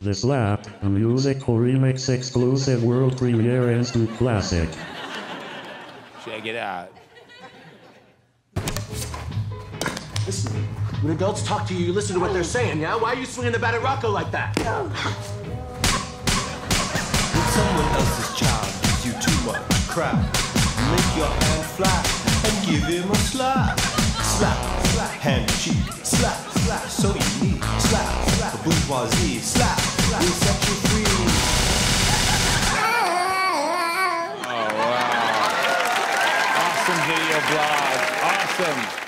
The Slap, a music for remix exclusive world premiere instant classic. Check it out. Listen, when adults talk to you, you listen to what they're saying, yeah? Why are you swinging the bat at Rocco like that? When someone else's child gives you too much crap, make your hand fly and give him a slap. Slap, slap, hand cheek, slap, slap, so you need slap, slap, a bourgeoisie, slap, slap, will set you free. Oh, wow. Awesome video blog. Awesome.